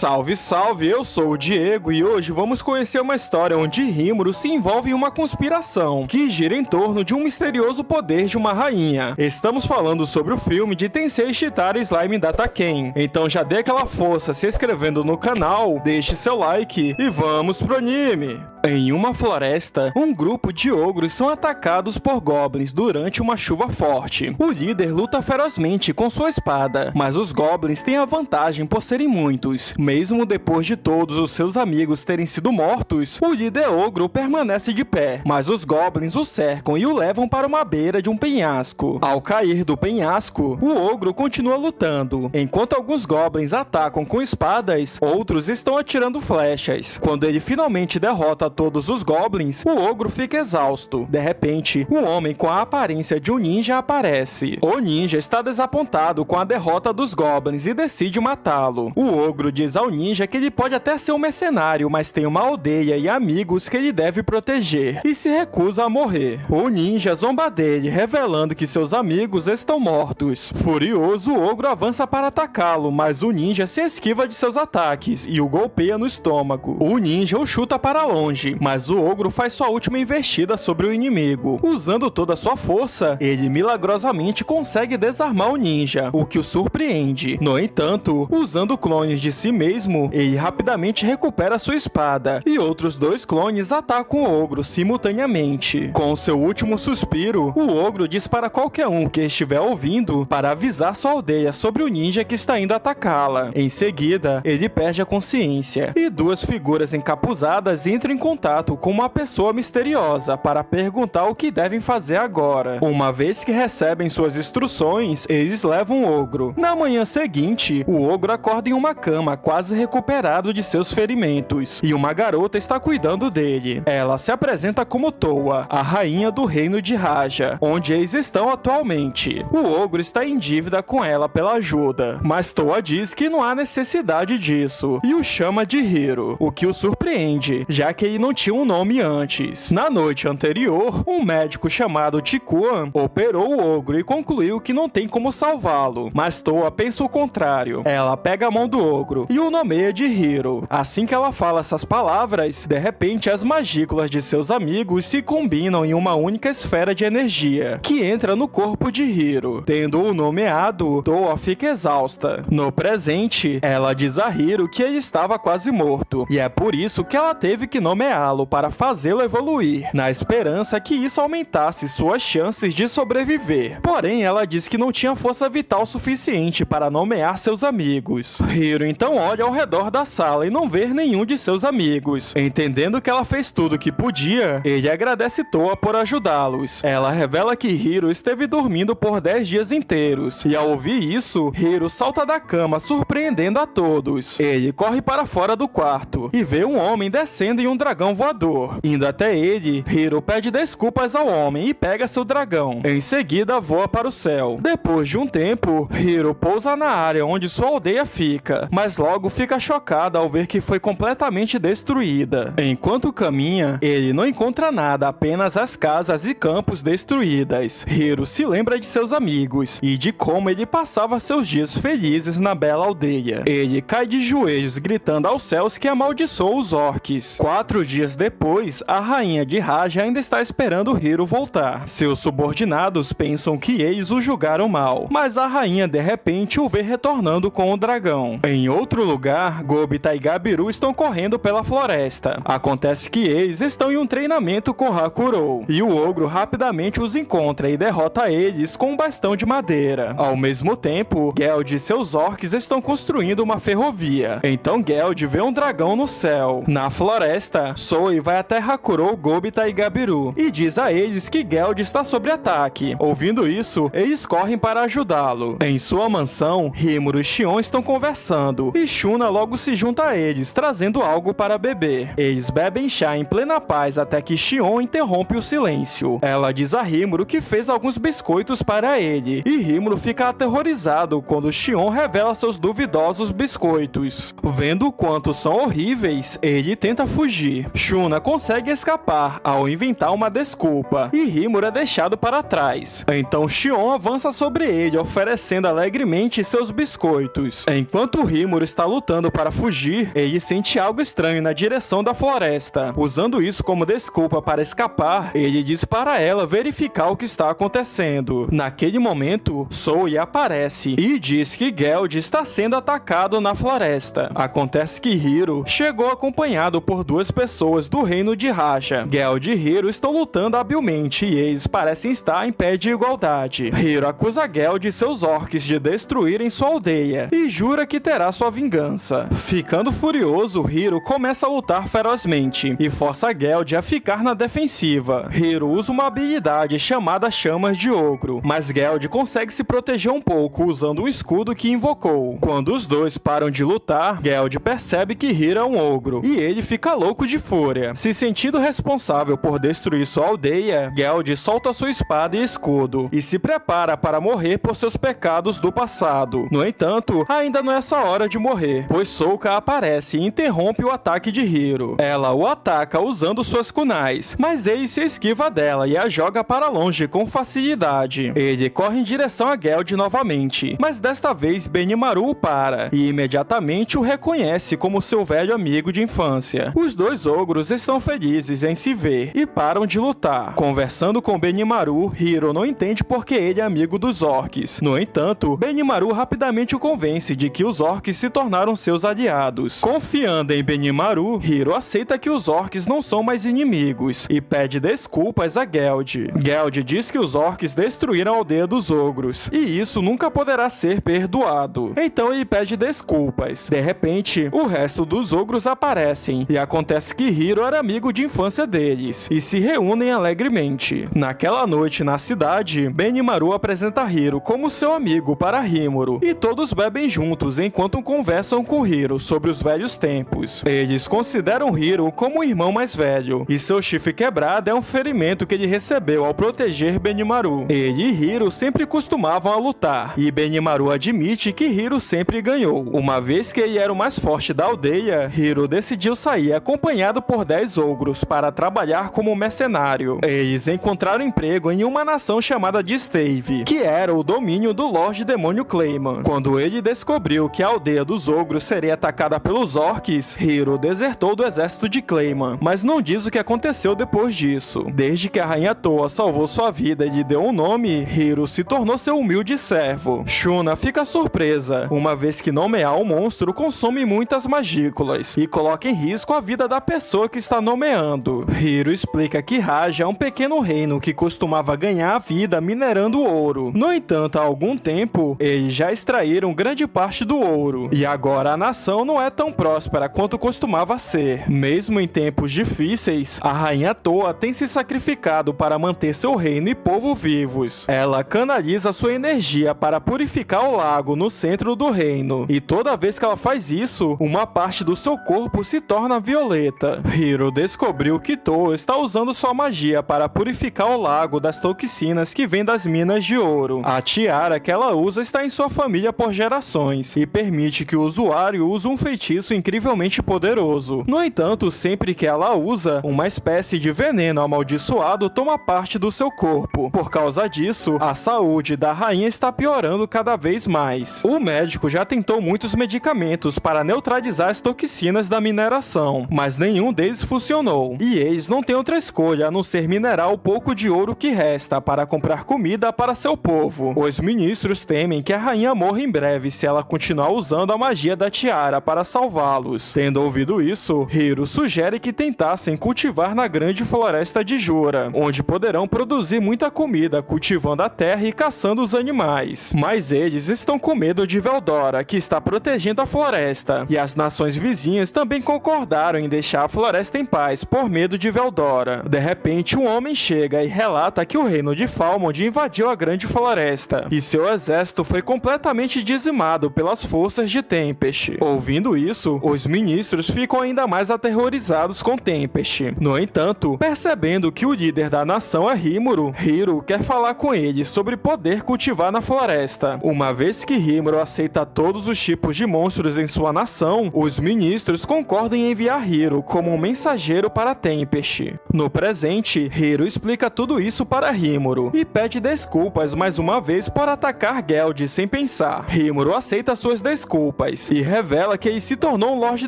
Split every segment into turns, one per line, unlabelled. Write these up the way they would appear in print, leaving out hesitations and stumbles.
Salve, salve! Eu sou o Diego e hoje vamos conhecer uma história onde Rimuru se envolve em uma conspiração que gira em torno de um misterioso poder de uma rainha. Estamos falando sobre o filme de Tensei Shitara Slime Dataken. Então já dê aquela força se inscrevendo no canal, deixe seu like e vamos pro anime! Em uma floresta, um grupo de ogros são atacados por goblins durante uma chuva forte. O líder luta ferozmente com sua espada, mas os goblins têm a vantagem por serem muitos. Mesmo depois de todos os seus amigos terem sido mortos, o líder ogro permanece de pé, mas os goblins o cercam e o levam para uma beira de um penhasco. Ao cair do penhasco, o ogro continua lutando. Enquanto alguns goblins atacam com espadas, outros estão atirando flechas. Quando ele finalmente derrota todos os goblins, o ogro fica exausto. De repente, um homem com a aparência de um ninja aparece. O ninja está desapontado com a derrota dos goblins e decide matá-lo. O ogro diz ao ninja que ele pode até ser um mercenário, mas tem uma aldeia e amigos que ele deve proteger, e se recusa a morrer. O ninja zomba dele, revelando que seus amigos estão mortos. Furioso, o ogro avança para atacá-lo, mas o ninja se esquiva de seus ataques e o golpeia no estômago. O ninja o chuta para longe, mas o ogro faz sua última investida sobre o inimigo. Usando toda a sua força, ele milagrosamente consegue desarmar o ninja, o que o surpreende. No entanto, usando clones de si mesmo, ele rapidamente recupera sua espada, e outros dois clones atacam o ogro simultaneamente. Com seu último suspiro, o ogro diz para qualquer um que estiver ouvindo para avisar sua aldeia sobre o ninja que está indo atacá-la. Em seguida, ele perde a consciência, e duas figuras encapuzadas entram em contato com uma pessoa misteriosa para perguntar o que devem fazer agora. Uma vez que recebem suas instruções, eles levam o ogro. Na manhã seguinte, o ogro acorda em uma cama quase recuperado de seus ferimentos, e uma garota está cuidando dele. Ela se apresenta como Toa, a rainha do reino de Raja, onde eles estão atualmente. O ogro está em dívida com ela pela ajuda, mas Toa diz que não há necessidade disso, e o chama de Hiro, o que o surpreende, já que ele não tinha um nome antes. Na noite anterior, um médico chamado Chikuan operou o ogro e concluiu que não tem como salvá-lo, mas Toa pensa o contrário. Ela pega a mão do ogro e o nomeia de Hiro. Assim que ela fala essas palavras, de repente as magículas de seus amigos se combinam em uma única esfera de energia, que entra no corpo de Hiro. Tendo-o nomeado, Toa fica exausta. No presente, ela diz a Hiro que ele estava quase morto, e é por isso que ela teve que nomeá-lo para fazê-lo evoluir, na esperança que isso aumentasse suas chances de sobreviver. Porém, ela diz que não tinha força vital suficiente para nomear seus amigos. Hiro então olha ao redor da sala e não vê nenhum de seus amigos. Entendendo que ela fez tudo o que podia, ele agradece Toa por ajudá-los. Ela revela que Hiro esteve dormindo por 10 dias inteiros, e ao ouvir isso, Hiro salta da cama, surpreendendo a todos. Ele corre para fora do quarto e vê um homem descendo em um dragão voador. Indo até ele, Hiro pede desculpas ao homem e pega seu dragão. Em seguida, voa para o céu. Depois de um tempo, Hiro pousa na área onde sua aldeia fica, mas logo fica chocada ao ver que foi completamente destruída. Enquanto caminha, ele não encontra nada, apenas as casas e campos destruídas. Hiro se lembra de seus amigos e de como ele passava seus dias felizes na bela aldeia. Ele cai de joelhos, gritando aos céus que amaldiçoou os orques. 4 dias depois, a rainha de Raja ainda está esperando Hiro voltar. Seus subordinados pensam que eles o julgaram mal, mas a rainha de repente o vê retornando com o dragão. Em outro lugar, Gobita e Gabiru estão correndo pela floresta. Acontece que eles estão em um treinamento com Hakurou, e o ogro rapidamente os encontra e derrota eles com um bastão de madeira. Ao mesmo tempo, Geld e seus orcs estão construindo uma ferrovia. Então Geld vê um dragão no céu. Na floresta, Zoe vai até Hakurou, Gobita e Gabiru e diz a eles que Geld está sob ataque. Ouvindo isso, eles correm para ajudá-lo. Em sua mansão, Rimuru e Shion estão conversando e Shuna logo se junta a eles, trazendo algo para beber. Eles bebem chá em plena paz até que Shion interrompe o silêncio. Ela diz a Rimuru que fez alguns biscoitos para ele, e Rimuru fica aterrorizado quando Shion revela seus duvidosos biscoitos. Vendo o quanto são horríveis, ele tenta fugir. Shuna consegue escapar ao inventar uma desculpa, e Rimuru é deixado para trás. Então Shion avança sobre ele, oferecendo alegremente seus biscoitos. Enquanto Rimuru está lutando para fugir, ele sente algo estranho na direção da floresta. Usando isso como desculpa para escapar, ele diz para ela verificar o que está acontecendo. Naquele momento, Zoe aparece e diz que Geld está sendo atacado na floresta. Acontece que Hiro chegou acompanhado por duas pessoas do reino de Raja. Geld e Hiro estão lutando habilmente e eles parecem estar em pé de igualdade. Hiro acusa Geld e seus orcs de destruírem sua aldeia e jura que terá sua vingança. Ficando furioso, Hiro começa a lutar ferozmente e força Geld a ficar na defensiva. Hiro usa uma habilidade chamada Chamas de Ogro, mas Geld consegue se proteger um pouco usando um escudo que invocou. Quando os dois param de lutar, Geld percebe que Hiro é um ogro e ele fica louco de fúria. Se sentindo responsável por destruir sua aldeia, Geld solta sua espada e escudo e se prepara para morrer por seus pecados do passado. No entanto, ainda não é só hora de morrer, pois Sokka aparece e interrompe o ataque de Hiro. Ela o ataca usando suas kunais, mas ele se esquiva dela e a joga para longe com facilidade. Ele corre em direção a Geld novamente, mas desta vez Benimaru o para e imediatamente o reconhece como seu velho amigo de infância. Os dois ogros estão felizes em se ver e param de lutar. Conversando com Benimaru, Hiro não entende porque ele é amigo dos orcs. No entanto, Benimaru rapidamente o convence de que os orcs se tornaram seus aliados. Confiando em Benimaru, Hiro aceita que os orcs não são mais inimigos e pede desculpas a Geld. Geld diz que os orcs destruíram a aldeia dos ogros e isso nunca poderá ser perdoado. Então ele pede desculpas. De repente, o resto dos ogros aparecem e acontece que Hiro era amigo de infância deles e se reúnem alegremente. Naquela noite na cidade, Benimaru apresenta Hiro como seu amigo para Rimuru e todos bebem juntos enquanto conversam com Hiro sobre os velhos tempos. Eles consideram Hiro como o irmão mais velho e seu chifre quebrado é um ferimento que ele recebeu ao proteger Benimaru. Ele e Hiro sempre costumavam a lutar e Benimaru admite que Hiro sempre ganhou. Uma vez que ele era o mais forte da aldeia, Hiro decidiu sair acompanhado por 10 ogros para trabalhar como mercenário. Eles encontraram emprego em uma nação chamada de Stave, que era o domínio do Lorde Demônio Clayman. Quando ele descobriu que a aldeia dos ogros seria atacada pelos orcs, Hiro desertou do exército de Clayman, mas não diz o que aconteceu depois disso. Desde que a Rainha Toa salvou sua vida e lhe deu um nome, Hiro se tornou seu humilde servo. Shuna fica surpresa, uma vez que nomear um monstro consome muitas magículas e coloca em risco a vida da pessoa que está nomeando. Hiro explica que Raja é um pequeno reino que costumava ganhar a vida minerando ouro. No entanto, há algum tempo, eles já extraíram grande parte do ouro, e agora a nação não é tão próspera quanto costumava ser. Mesmo em tempos difíceis, a Rainha Toa tem se sacrificado para manter seu reino e povo vivos. Ela canaliza sua energia para purificar o lago no centro do reino, e toda vez que ela faz isso, uma parte do seu corpo se torna violeta. Hiro descobriu que Toa está usando sua magia para purificar o lago das toxinas que vêm das minas de ouro. A tiara que ela usa está em sua família por gerações e permite que o usuário use um feitiço incrivelmente poderoso. No entanto, sempre que ela usa, uma espécie de veneno amaldiçoado toma parte do seu corpo. Por causa disso, a saúde da rainha está piorando cada vez mais. O médico já tentou muitos medicamentos para neutralizar as toxinas da mineração, mas nenhum deles funcionou. E eles não têm outra escolha a não ser minerar o pouco de ouro que resta para comprar comida para seu povo. Os ministros temem que a rainha morra em breve se ela continuar usando a magia da tiara para salvá-los. Tendo ouvido isso, Hiro sugere que tentassem cultivar na grande floresta de Jura, onde poderão produzir muita comida cultivando a terra e caçando os animais. Mas eles estão com medo de Veldora, que está protegendo a floresta, e as nações vizinhas também concordaram em deixar a floresta em paz por medo de Veldora. De repente, um homem chega e relata que o reino de Falmond invadiu a grande floresta, e seu exército foi completamente dizimado pelas forças de Tempest. Ouvindo isso, os ministros ficam ainda mais aterrorizados com Tempest. No entanto, percebendo que o líder da nação é Rimuru, Hiro quer falar com ele sobre poder cultivar na floresta. Uma vez que Rimuru aceita todos os tipos de monstros em sua nação, os ministros concordam em enviar Hiro como um mensageiro para Tempest. No presente, Hiro explica tudo isso para Rimuru e pede desculpas mais uma vez por atacar Geld sem pensar. Rimuru aceita suas desculpas faz, e revela que ele se tornou um Lorde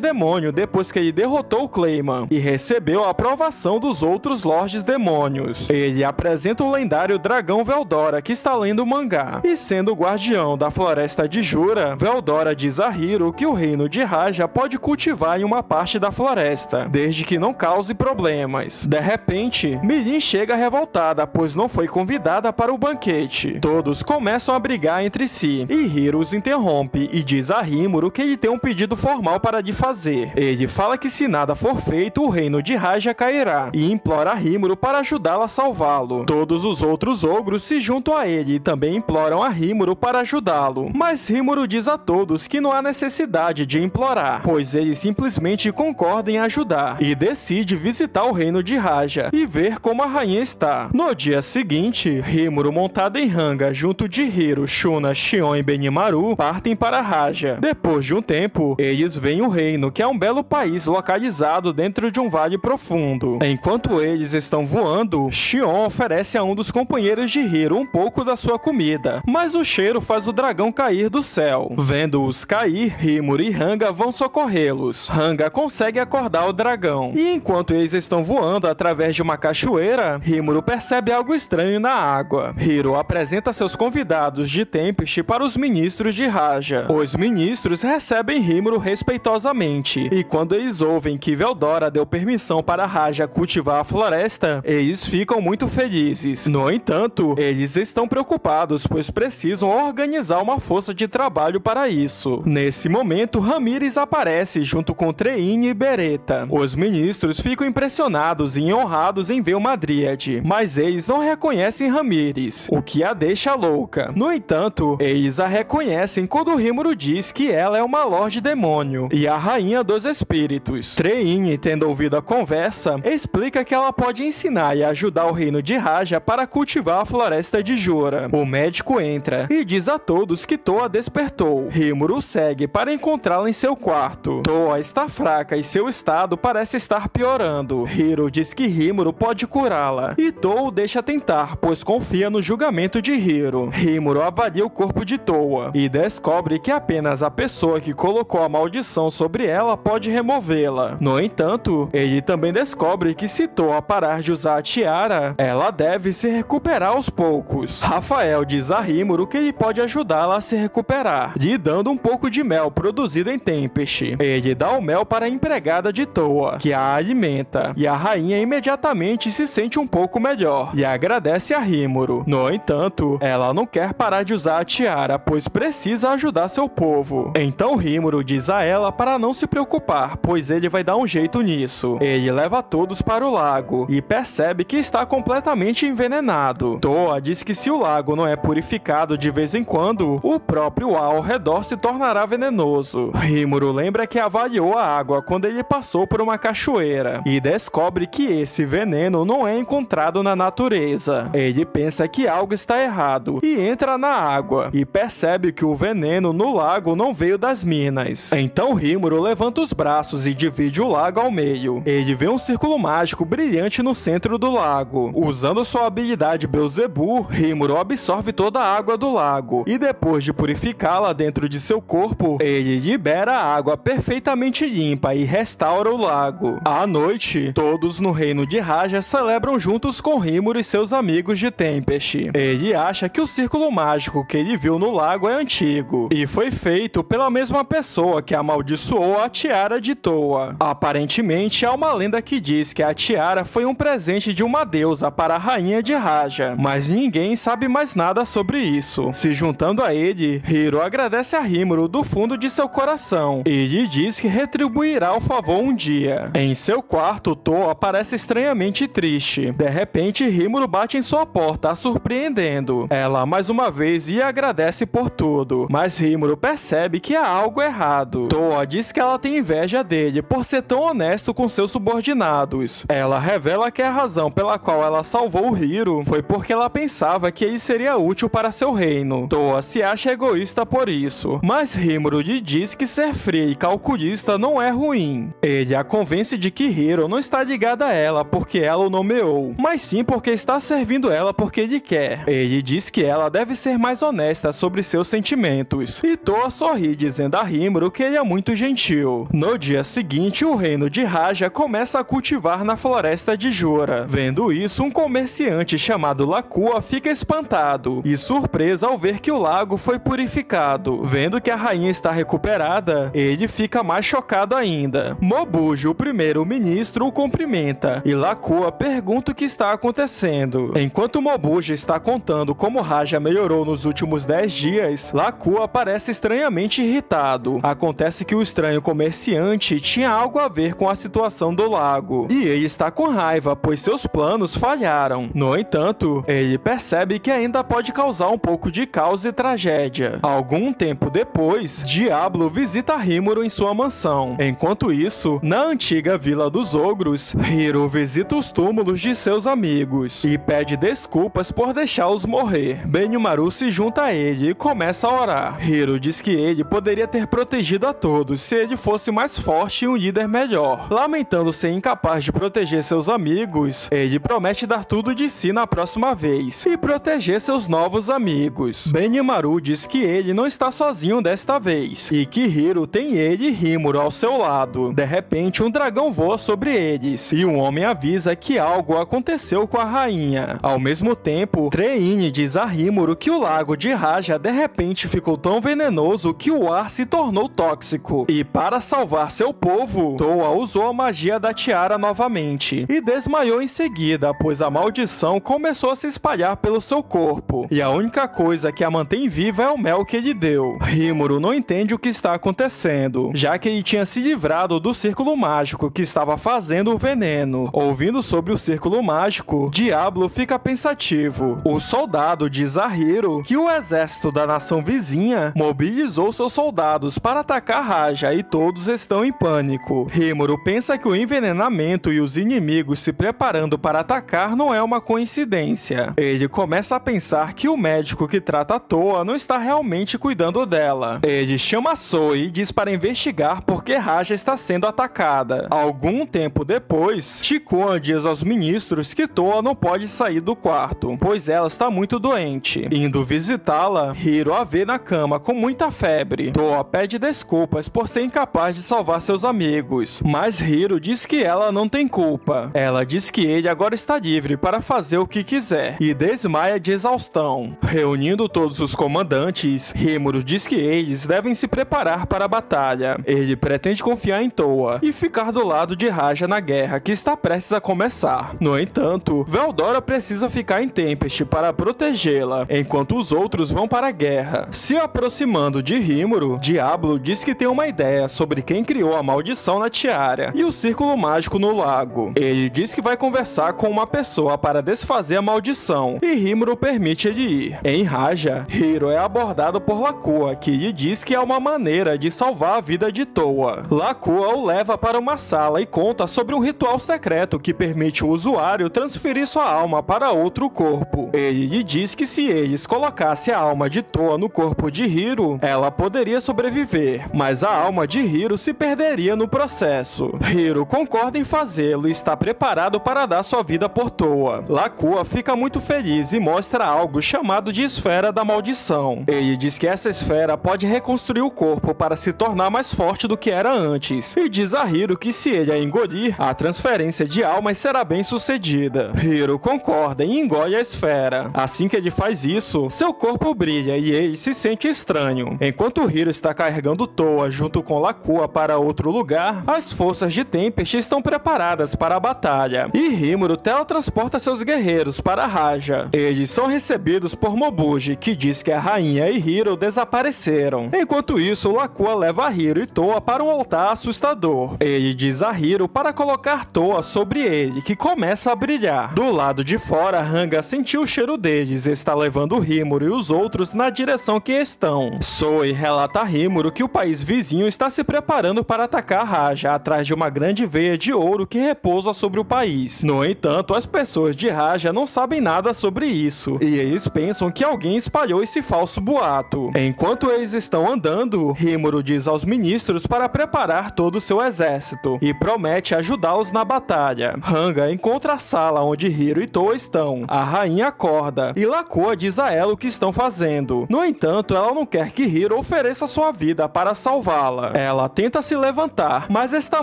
Demônio depois que ele derrotou Clayman e recebeu a aprovação dos outros Lordes Demônios. Ele apresenta o lendário dragão Veldora, que está lendo o mangá, e sendo o guardião da floresta de Jura, Veldora diz a Hiro que o reino de Raja pode cultivar em uma parte da floresta, desde que não cause problemas. De repente, Mirin chega revoltada, pois não foi convidada para o banquete. Todos começam a brigar entre si, e Hiro os interrompe e diz a Rimuru que ele tem um pedido formal para lhe fazer. Ele fala que se nada for feito, o reino de Raja cairá, e implora a Rimuru para ajudá-la a salvá-lo. Todos os outros ogros se juntam a ele e também imploram a Rimuru para ajudá-lo, mas Rimuru diz a todos que não há necessidade de implorar, pois eles simplesmente concordam em ajudar, e decide visitar o reino de Raja e ver como a rainha está. No dia seguinte, Rimuru, montada em Hanga, junto de Hiro, Shuna, Shion e Benimaru, partem para Raja. Depois de um tempo, eles veem o reino, que é um belo país localizado dentro de um vale profundo. Enquanto eles estão voando, Shion oferece a um dos companheiros de Hiro um pouco da sua comida, mas o cheiro faz o dragão cair do céu. Vendo-os cair, Rimuru e Hanga vão socorrê-los. Hanga consegue acordar o dragão, e enquanto eles estão voando através de uma cachoeira, Rimuru percebe algo estranho na água. Hiro apresenta seus convidados de Tempest para os ministros de Raja. Os ministros recebem Rimuru respeitosamente, e quando eles ouvem que Veldora deu permissão para Raja cultivar a floresta, eles ficam muito felizes. No entanto, eles estão preocupados, pois precisam organizar uma força de trabalho para isso. Nesse momento, Ramírez aparece junto com Treine e Beretta. Os ministros ficam impressionados e honrados em ver uma dríade, mas eles não reconhecem Ramírez, o que a deixa louca. No entanto, eles a reconhecem quando Rimuru diz que ela é uma Lorde Demônio e a Rainha dos Espíritos. Treine, tendo ouvido a conversa, explica que ela pode ensinar e ajudar o reino de Raja para cultivar a floresta de Jura. O médico entra e diz a todos que Toa despertou. Rimuru segue para encontrá-la em seu quarto. Toa está fraca e seu estado parece estar piorando. Hiro diz que Rimuru pode curá-la, e Toa o deixa tentar, pois confia no julgamento de Hiro. Rimuru avalia o corpo de Toa e descobre que apenas a pessoa que colocou a maldição sobre ela pode removê-la. No entanto, ele também descobre que se Toa parar de usar a tiara, ela deve se recuperar aos poucos. Rafael diz a Rimuru que ele pode ajudá-la a se recuperar, lhe dando um pouco de mel produzido em Tempest. Ele dá o mel para a empregada de Toa, que a alimenta, e a rainha imediatamente se sente um pouco melhor e agradece a Rimuru. No entanto, ela não quer parar de usar a tiara, pois precisa ajudar seu povo. Então Rimuru diz a ela para não se preocupar, pois ele vai dar um jeito nisso. Ele leva todos para o lago e percebe que está completamente envenenado. Toa diz que se o lago não é purificado de vez em quando, o próprio ar ao redor se tornará venenoso. Rimuru lembra que avaliou a água quando ele passou por uma cachoeira e descobre que esse veneno não é encontrado na natureza. Ele pensa que algo está errado e entra na água e percebe que o veneno no lago não veio das minas. Então Rimuru levanta os braços e divide o lago ao meio. Ele vê um círculo mágico brilhante no centro do lago. Usando sua habilidade Beelzebub, Rimuru absorve toda a água do lago e depois de purificá-la dentro de seu corpo, ele libera a água perfeitamente limpa e restaura o lago. À noite, todos no reino de Raja celebram juntos com Rimuru e seus amigos de Tempest. Ele acha que o círculo mágico que ele viu no lago é antigo e foi feito pela mesma pessoa que amaldiçoou a tiara de Toa. Aparentemente, há uma lenda que diz que a tiara foi um presente de uma deusa para a rainha de Raja, mas ninguém sabe mais nada sobre isso. Se juntando a ele, Hiro agradece a Rimuru do fundo de seu coração e lhe diz que retribuirá o favor um dia. Em seu quarto, Toa parece estranhamente triste. De repente, Rimuru bate em sua porta, a surpreendendo. Ela mais uma vez lhe agradece por tudo, mas Rimuru percebe que há algo errado. Toa diz que ela tem inveja dele por ser tão honesto com seus subordinados. Ela revela que a razão pela qual ela salvou o Hiro foi porque ela pensava que ele seria útil para seu reino. Toa se acha egoísta por isso, mas Rimuru lhe diz que ser fria e calculista não é ruim. Ele a convence de que Hiro não está ligado a ela porque ela o nomeou, mas sim porque está servindo ela porque ele quer. Ele diz que ela deve ser mais honesta sobre seus sentimentos, e Toa sorri dizendo a Rimuru que ele é muito gentil. No dia seguinte, o reino de Raja começa a cultivar na floresta de Jura. Vendo isso, um comerciante chamado Lakua fica espantado e surpreso ao ver que o lago foi purificado. Vendo que a rainha está recuperada, ele fica mais chocado ainda. Mobuji, o primeiro-ministro, o cumprimenta e Lakua pergunta o que está acontecendo. Enquanto Mobuji está contando como Raja melhorou nos últimos 10 dias, Lakua parece estranhamente irritado. Acontece que o estranho comerciante tinha algo a ver com a situação do lago e ele está com raiva, pois seus planos falharam. No entanto, ele percebe que ainda pode causar um pouco de caos e tragédia. Algum tempo depois, Diablo visita Rimuru em sua mansão. Enquanto isso, na antiga Vila dos Ogros, Hiro visita os túmulos de seus amigos e pede desculpas por deixá-los morrer. Benimaru se junta a ele e começa a orar. Hiro diz que ele poderia ter protegido a todos se ele fosse mais forte e um líder melhor. Lamentando ser incapaz de proteger seus amigos, ele promete dar tudo de si na próxima vez e proteger seus novos amigos. Benimaru diz que ele não está sozinho desta vez e que Hiro tem ele e Rimuru ao seu lado. De repente, um dragão voa sobre eles e um homem avisa que algo aconteceu com a rainha. Ao mesmo tempo, Treine diz a Rimuru que o lago de Raja de repente ficou tão venenoso que o ar se tornou tóxico e para salvar seu povo, Toa usou a magia da tiara novamente e desmaiou em seguida, pois a maldição começou a se espalhar pelo seu corpo e a única coisa que a mantém viva é o mel que ele deu. Rimuru não entende o que está acontecendo, já que ele tinha se livrado do círculo mágico que estava fazendo o veneno. Ouvindo sobre o círculo mágico, Diablo fica pensativo. O soldado diz a Hiro que o exército da nação vizinha mobilizou seus soldados para atacar Raja e todos estão em pânico. Rimuru pensa que o envenenamento e os inimigos se preparando para atacar não é uma coincidência. Ele começa a pensar que o médico que trata a Toa não está realmente cuidando dela. Ele chama Soi e diz para investigar por que Raja está sendo atacada. Algum tempo depois, Chikuan diz aos ministros que Toa não pode sair do quarto, pois ela está muito doente. Indo visitá-la, Hiro a vê na cama com muita febre. Toa pede desculpas por ser incapaz de salvar seus amigos, mas Hiro diz que ela não tem culpa. Ela diz que ele agora está livre para fazer o que quiser e desmaia de exaustão. Reunindo todos os comandantes, Rimuru diz que eles devem se preparar para a batalha. Ele pretende confiar em Toa e ficar do lado de Raja na guerra que está prestes a começar. No entanto, Veldora precisa ficar em Tempest para protegê-la, enquanto os outros vão para a guerra. Se aproximando de Rimuru, Diablo diz que tem uma ideia sobre quem criou a maldição na tiara e o círculo mágico no lago. Ele diz que vai conversar com uma pessoa para desfazer a maldição e Rimuru permite ele ir. Em Raja, Hiro é abordado por Lakua, que lhe diz que é uma maneira de salvar a vida de Toa. Lakua o leva para uma sala e conta sobre um ritual secreto que permite o usuário transferir sua alma para outro corpo. Ele lhe diz que se eles colocassem a alma de Toa no corpo de Hiro, ela poderia sobreviver, mas a alma de Hiro se perderia no processo. Hiro concorda em fazê-lo e está preparado para dar sua vida por Toa. Lakua fica muito feliz e mostra algo chamado de Esfera da Maldição. Ele diz que essa esfera pode reconstruir o corpo para se tornar mais forte do que era antes, e diz a Hiro que se ele a engolir, a transferência de almas será bem sucedida. Hiro concorda e engole a esfera. Assim que ele faz isso, seu corpo brilha e ele se sente estranho. Enquanto Hiro está carregando Toa junto com Lakua para outro lugar, as forças de Tempest estão preparadas para a batalha, e Rimuru teletransporta seus guerreiros para Raja. Eles são recebidos por Mobuji, que diz que a rainha e Hiro desapareceram. Enquanto isso, Lakua leva Hiro e Toa para um altar assustador. Ele diz a Hiro para colocar Toa sobre ele, que começa a brilhar. Do lado de fora, Hanga sentiu o cheiro deles e está levando Rimuru e os outros na direção que estão. Soi relata a Rimuru que o país vizinho está se preparando para atacar Raja atrás de uma grande veia de ouro que repousa sobre o país. No entanto, as pessoas de Raja não sabem nada sobre isso, e eles pensam que alguém espalhou esse falso boato. Enquanto eles estão andando, Rimuru diz aos ministros para preparar todo o seu exército, e promete ajudá-los na batalha. Hanga encontra a sala onde Hiro e Toa estão. A rainha acorda, e Lakua diz a ela o que estão fazendo. No entanto, ela não quer que Hiro ofereça ofereça sua vida para salvá-la. Ela tenta se levantar, mas está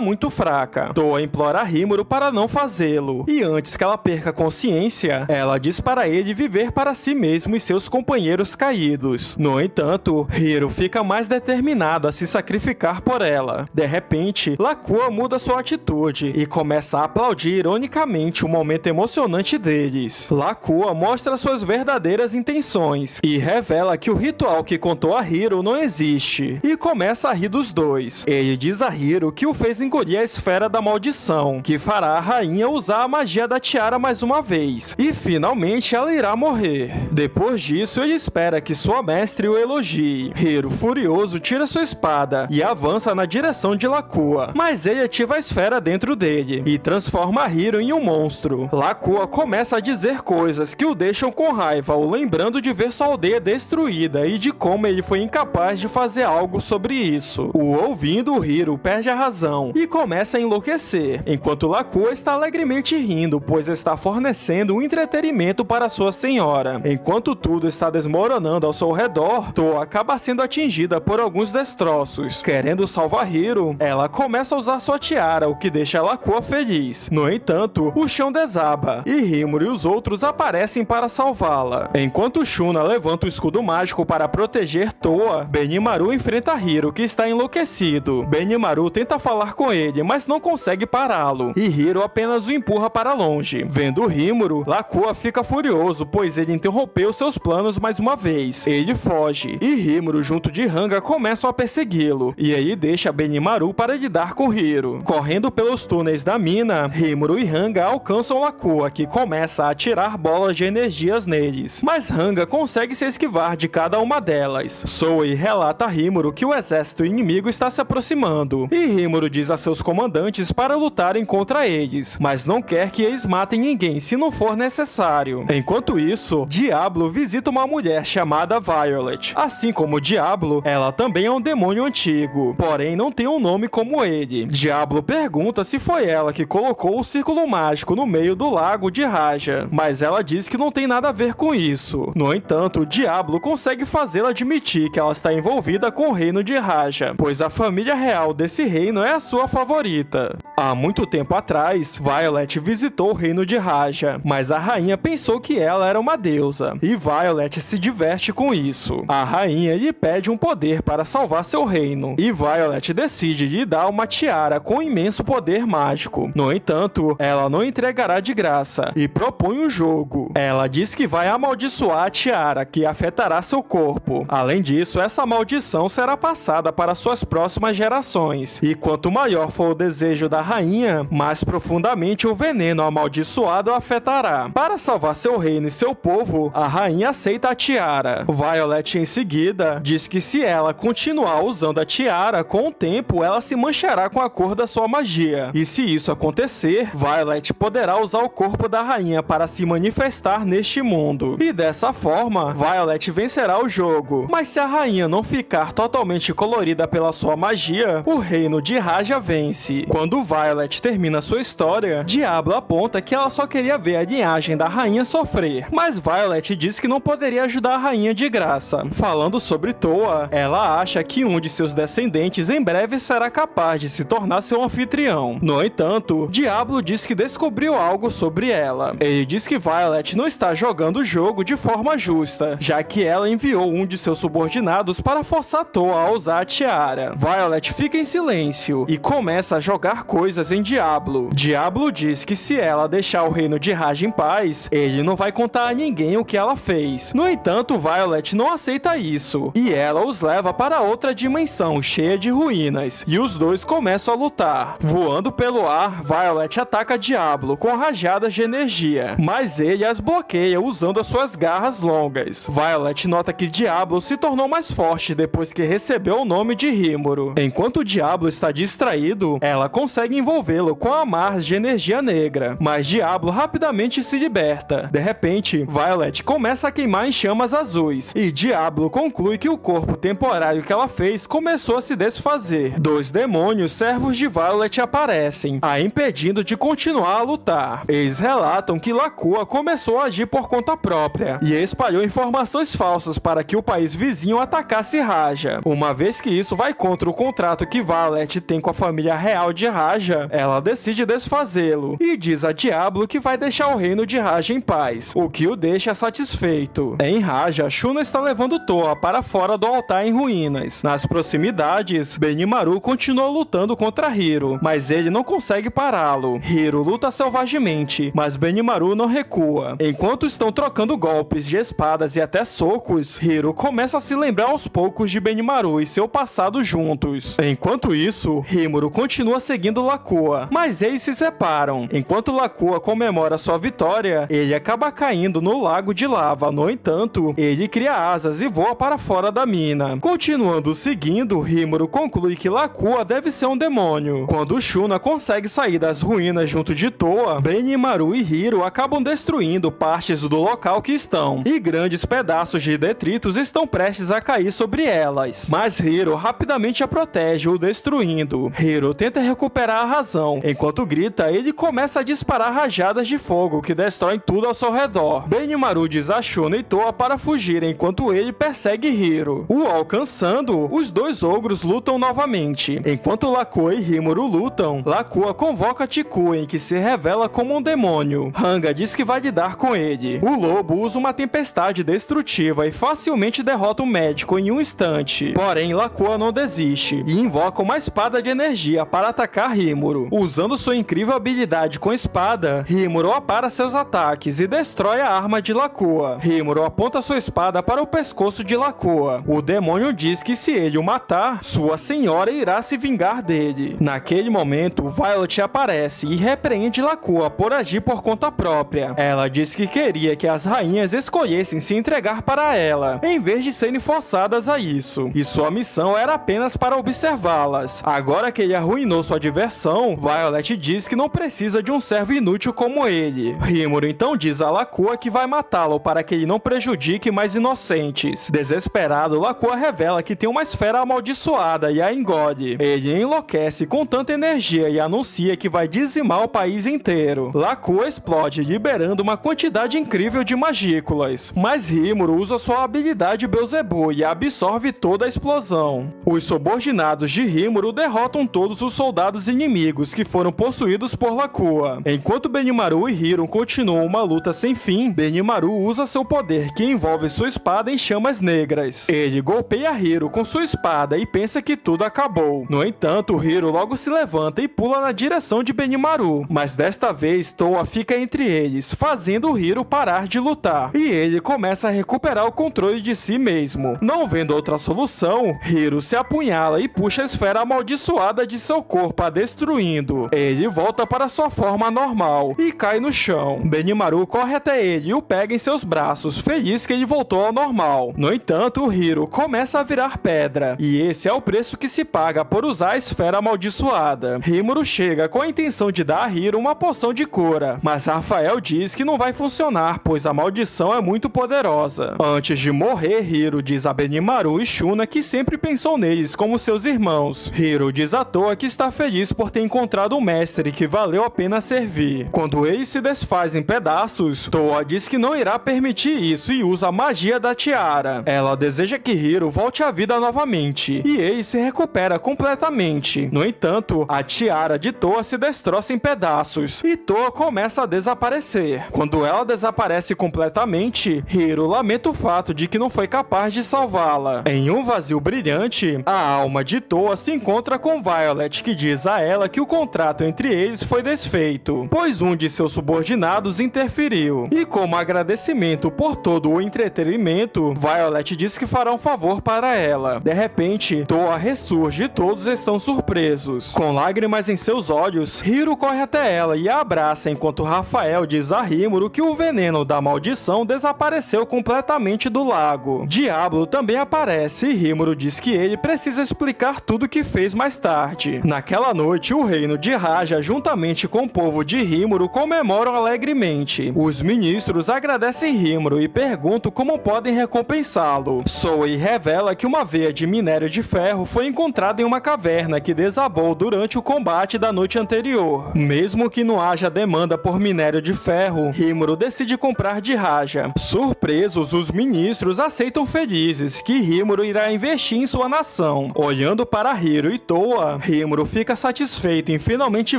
muito fraca. Toa implora a Rimuru para não fazê-lo, e antes que ela perca a consciência, ela diz para ele viver para si mesmo e seus companheiros caídos. No entanto, Hiro fica mais determinado a se sacrificar por ela. De repente, Lakua muda sua atitude e começa a aplaudir ironicamente o momento emocionante deles. Lakua mostra suas verdadeiras intenções e revela que o ritual que contou a Hiro não existe, e começa a rir dos dois. Ele diz a Hiro que o fez engolir a esfera da maldição, que fará a rainha usar a magia da tiara mais uma vez, e finalmente ela irá morrer. Depois disso, ele espera que sua mestre o elogie. Hiro, furioso, tira sua espada e avança na direção de Lakua, mas ele ativa a esfera dentro dele e transforma Hiro em um monstro. Lakua começa a dizer coisas que o deixam com raiva, o lembrando de ver sua aldeia destruída e de como ele foi incapaz de fazer algo sobre isso. O ouvindo, Hiro perde a razão e começa a enlouquecer, enquanto Lakua está alegremente rindo, pois está fornecendo um entretenimento para sua senhora. Enquanto tudo está desmoronando ao seu redor, Toa acaba sendo atingida por alguns destroços. Querendo salvar Hiro, ela começa a usar sua tiara, o que deixa Lakua feliz. No entanto, o chão desaba e Rimuru e os outros aparecem para salvá-la. Enquanto Shuna levanta o escudo mágico para proteger Toa, Benimaru enfrenta Hiro, que está enlouquecido. Benimaru tenta falar com ele, mas não consegue pará-lo, e Hiro apenas o empurra para longe. Vendo Rimuru, Lakua fica furioso, pois ele interrompeu seus planos mais uma vez. Ele foge, e Rimuru junto de Hanga começam a persegui-lo, e ele deixa Benimaru para lidar com Hiro. Correndo pelos túneis da mina, Rimuru e Hanga alcançam Lakua, que começa a atirar bolas de energias neles, mas Hanga consegue se esquivar de cada uma delas. Zoe relata a Rimuru que o exército inimigo está se aproximando, e Rimuru diz a seus comandantes para lutarem contra eles, mas não quer que eles matem ninguém se não for necessário. Enquanto isso, Diablo visita uma mulher chamada Violet. Assim como Diablo, ela também é um demônio antigo, porém não tem um nome como ele. Diablo pergunta se foi ela que colocou o círculo mágico no meio do lago de Raja, mas ela diz que não tem nada a ver com isso. No entanto, Diablo consegue fazê-la admitir que ela está envolvida com o reino de Raja, pois a família real desse reino é a sua favorita. Há muito tempo atrás, Violet visitou o reino de Raja, mas a rainha pensou que ela era uma deusa, e Violet se diverte com isso. A rainha lhe pede um poder para salvar seu reino, e Violet decide lhe dar uma tiara com imenso poder mágico. No entanto, ela não entregará de graça, e propõe um jogo. Ela diz que vai amaldiçoar a tiara, que afetará seu corpo. Além disso, essa maldição será passada para suas próximas gerações, e quanto maior for o desejo da rainha, mais profundamente o veneno amaldiçoado a afetará. Para salvar seu reino e seu povo, a rainha aceita a tiara. Violet, em seguida, diz que se ela continuar usando a tiara, com o tempo ela se manchará com a cor da sua magia. E se isso acontecer, Violet poderá usar o corpo da rainha para se manifestar neste mundo. E dessa forma, Violet vencerá o jogo. Mas se a rainha não ficar totalmente colorida pela sua magia, o reino de Raja vence. Quando Violet termina sua história, Diablo aponta que ela só queria ver a linhagem da rainha sofrer, mas Violet diz que não poderia ajudar a rainha de graça. Falando sobre Toa, ela acha que um de seus descendentes em breve será capaz de se tornar seu anfitrião. No entanto, Diablo diz que descobriu algo sobre ela. Ele diz que Violet não está jogando o jogo de forma justa, já que ela enviou um de seus subordinados para forçar Toa a usar a tiara. Violet fica em silêncio e começa a jogar coisas em Diablo. Diablo diz que se ela deixar o reino de Raja em paz, ele não vai contar a ninguém o que ela fez. No entanto, Violet não aceita isso, e ela os leva para outra dimensão cheia de ruínas, e os dois começam a lutar. Voando pelo ar, Violet ataca Diablo com rajadas de energia, mas ele as bloqueia usando as suas garras longas. Violet nota que Diablo se tornou mais forte depois que recebeu o nome de Rimuru. Enquanto Diablo está distraído, ela consegue envolvê-lo com amarras de energia negra, mas Diablo rapidamente se liberta. De repente, Violet começa a queimar em chamas azuis, e Diablo conclui que o corpo temporário que ela fez começou a se desfazer. Dois demônios servos de Violet aparecem, a impedindo de continuar a lutar. Eles relatam que Lakua começou a agir por conta própria, e espalhou informações falsas para que o país vizinho atacasse conhece Raja. Uma vez que isso vai contra o contrato que Violet tem com a família real de Raja, ela decide desfazê-lo e diz a Diablo que vai deixar o reino de Raja em paz, o que o deixa satisfeito. Em Raja, Shuna está levando Toa para fora do altar em ruínas. Nas proximidades, Benimaru continua lutando contra Hiro, mas ele não consegue pará-lo. Hiro luta selvagemente, mas Benimaru não recua. Enquanto estão trocando golpes de espadas e até socos, Hiro começa a se lembrar aos poucos de Benimaru e seu passado juntos. Enquanto isso, Rimuru continua seguindo Lakua, mas eles se separam. Enquanto Lakua comemora sua vitória, ele acaba caindo no lago de lava. No entanto, ele cria asas e voa para fora da mina. Continuando seguindo, Rimuru conclui que Lakua deve ser um demônio. Quando Shuna consegue sair das ruínas junto de Toa, Benimaru e Hiro acabam destruindo partes do local que estão, e grandes pedaços de detritos estão prestes a cair sobre elas. Mas Hiro rapidamente a protege, o destruindo. Hiro tenta recuperar a razão. Enquanto grita, ele começa a disparar rajadas de fogo que destroem tudo ao seu redor. Benimaru diz a Shuna e Toa para fugir enquanto ele persegue Hiro. O alcançando, os dois ogros lutam novamente. Enquanto Lakua e Rimuru lutam, Lakua convoca Chikuen, que se revela como um demônio. Hanga diz que vai lidar com ele. O lobo usa uma tempestade destrutiva e facilmente derrota o médico em um instante. Porém, Lakua não desiste e invoca uma espada de energia para atacar Rimuru. Usando sua incrível habilidade com espada, Rimuru apara seus ataques e destrói a arma de Lakua. Rimuru aponta sua espada para o pescoço de Lakua. O demônio diz que se ele o matar, sua senhora irá se vingar dele. Naquele momento, Violet aparece e repreende Lakua por agir por conta própria. Ela diz que queria que as rainhas escolhessem se entregar para ela, em vez de serem forçadas a isso. E sua missão era apenas para observá-las. Agora que ele arruinou sua diversão, Violet diz que não precisa de um servo inútil como ele. Rimuru então diz a Lakua que vai matá-lo para que ele não prejudique mais inocentes. Desesperado, Lakua revela que tem uma esfera amaldiçoada e a engole. Ele enlouquece com tanta energia e anuncia que vai dizimar o país inteiro. Lakua explode, liberando uma quantidade incrível de magículas. Mas Rimuru usa sua habilidade Beelzebub e absorve toda a explosão. Os subordinados de Rimuru derrotam todos os soldados inimigos que foram possuídos por Lakua. Enquanto Benimaru e Hiro continuam uma luta sem fim, Benimaru usa seu poder que envolve sua espada em chamas negras. Ele golpeia Hiro com sua espada e pensa que tudo acabou. No entanto, Hiro logo se levanta e pula na direção de Benimaru, mas desta vez Toa fica entre eles, fazendo Hiro parar de lutar, e ele começa a recuperar o controle de si mesmo. Não vendo outra solução, Hiro se apunhala e puxa a esfera amaldiçoada de seu corpo, a destruindo. Ele volta para sua forma normal e cai no chão. Benimaru corre até ele e o pega em seus braços, feliz que ele voltou ao normal. No entanto, Hiro começa a virar pedra, e esse é o preço que se paga por usar a esfera amaldiçoada. Rimuru chega com a intenção de dar a Hiro uma poção de cura, mas Rafael diz que não vai funcionar, pois a maldição é muito poderosa. Antes de morrer, Hiro diz a Benimaru e Shuna que sempre pensou neles como seus irmãos. Hiro diz à Toa que está feliz por ter encontrado um mestre que valeu a pena servir. Quando ele se desfaz em pedaços, Toa diz que não irá permitir isso e usa a magia da tiara. Ela deseja que Hiro volte à vida novamente, e ele se recupera completamente. No entanto, a tiara de Toa se destroça em pedaços, e Toa começa a desaparecer. Quando ela desaparece completamente, Hiro lamenta o fato de que não foi capaz de salvá-la. Em um vazio brilhante, a alma de Toa se encontra com Violet, que diz a ela que o contrato entre eles foi desfeito, pois um de seus subordinados interferiu. E como agradecimento por todo o entretenimento, Violet diz que fará um favor para ela. De repente, Toa ressurge e todos estão surpresos. Com lágrimas em seus olhos, Hiro corre até ela e a abraça, enquanto Rafael diz a Rimuru que o veneno da maldição desapareceu completamente do lago. Diablo também aparece e Rimuru diz que ele precisa explicar tudo o que fez mais tarde. Naquela noite, o reino de Raja, juntamente com o povo de Rimuru, comemoram alegremente. Os ministros agradecem Rimuru e perguntam como podem recompensá-lo. Zoe revela que uma veia de minério de ferro foi encontrada em uma caverna que desabou durante o combate da noite anterior. Mesmo que não haja demanda por minério de ferro, Rimuru decide comprar de Raja. Surpresos, os ministros aceitam felizes que Rimuru irá investir em sua nação. Olhando para Hiro e Toa, Rimuru fica satisfeito em finalmente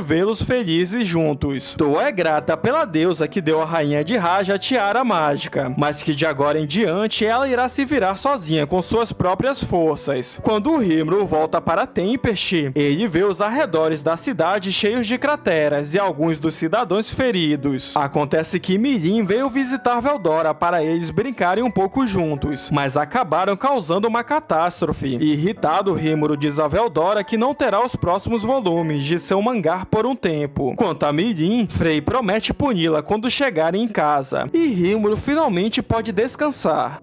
vê-los felizes juntos. Toa é grata pela deusa que deu à rainha de Raja a tiara mágica, mas que de agora em diante ela irá se virar sozinha com suas próprias forças. Quando Rimuru volta para Tempest, ele vê os arredores da cidade cheios de crateras e alguns dos cidadãos feridos. Acontece que Mirim veio visitar Veldora para eles brincarem um pouco juntos, mas acabaram causando uma catástrofe. Irritado, Rimuru diz a Veldora que não terá os próximos volumes de seu mangá por um tempo. Quanto a Mirim, Frei promete puni-la quando chegarem em casa, e Rimuru finalmente pode descansar.